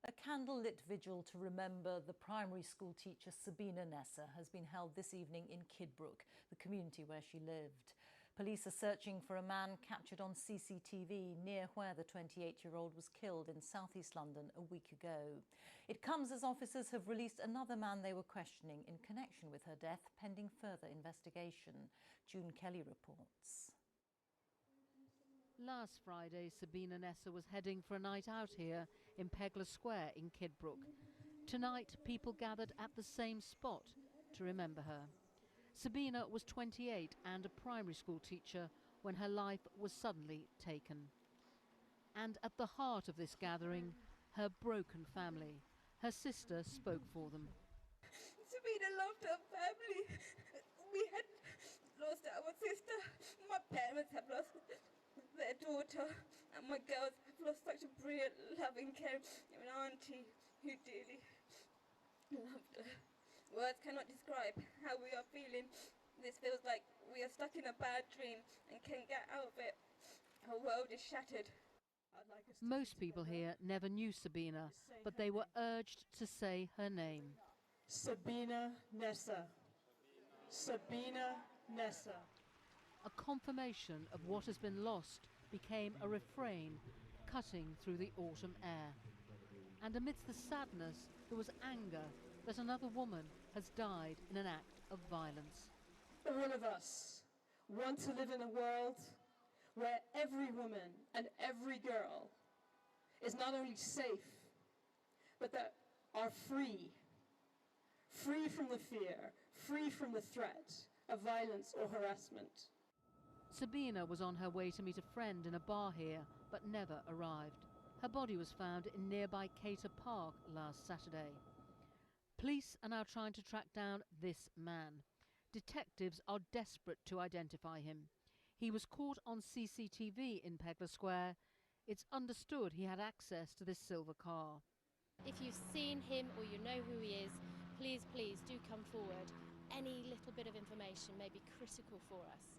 A candlelit vigil to remember the primary school teacher Sabina Nessa has been held this evening in Kidbrooke, the community where she lived. Police are searching for a man captured on CCTV near where the 28-year-old was killed in southeast London a week ago. It comes as officers have released another man they were questioning in connection with her death, pending further investigation. June Kelly reports. Last Friday, Sabina Nessa was heading for a night out here in Pegler Square in Kidbrooke. Tonight, people gathered at the same spot to remember her. Sabina was 28 and a primary school teacher when her life was suddenly taken. And at the heart of this gathering, her broken family. Her sister spoke for them. Sabina loved her family. We had lost our sister. My parents have lost their daughter, and my girls have lost such a brilliant, loving, caring auntie who dearly loved her. Words cannot describe how we are feeling. This feels like we are stuck in a bad dream and can't get out of it. Our world is shattered. Most people here never knew Sabina, but they were urged to say her name. Sabina Nessa. Sabina Nessa. A confirmation of what has been lost became a refrain cutting through the autumn air. And amidst the sadness, there was anger that another woman has died in an act of violence. All of us want to live in a world where every woman and every girl is not only safe, but that are free. Free from the fear, free from the threat of violence or harassment. Sabina was on her way to meet a friend in a bar here, but never arrived. Her body was found in nearby Cater Park last Saturday. Police are now trying to track down this man. Detectives are desperate to identify him. He was caught on CCTV in Pegler Square. It's understood he had access to this silver car. If you've seen him or you know who he is, please do come forward. Any little bit of information may be critical for us.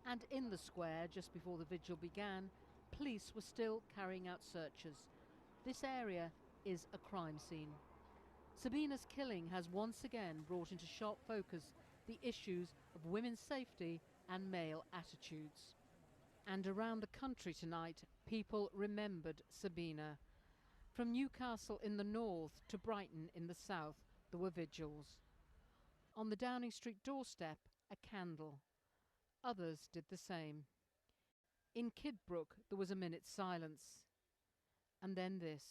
And in the square, just before the vigil began, police were still carrying out searches. This area is a crime scene. Sabina's killing has once again brought into sharp focus the issues of women's safety and male attitudes. And around the country tonight, people remembered Sabina. From Newcastle in the north to Brighton in the south, there were vigils. On the Downing Street doorstep, a candle. Others did the same. In Kidbrooke, there was a minute's silence. And then this.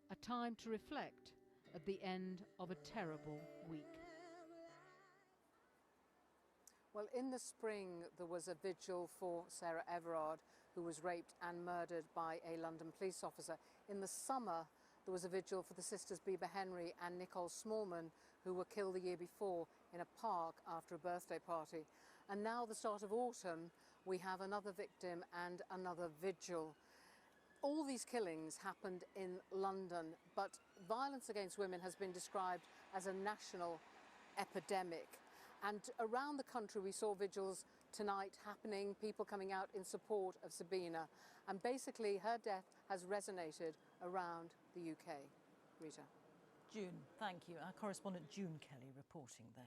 A time to reflect at the end of a terrible week. Well, in the spring, there was a vigil for Sarah Everard, who was raped and murdered by a London police officer. In the summer, there was a vigil for the sisters Bieber Henry and Nicole Smallman, who were killed the year before in a park after a birthday party. And now, the start of autumn, we have another victim and another vigil. All these killings happened in London, but violence against women has been described as a national epidemic. And around the country, we saw vigils tonight happening, people coming out in support of Sabina. And basically, her death has resonated around the UK. Rita. June, thank you. Our correspondent June Kelly reporting there.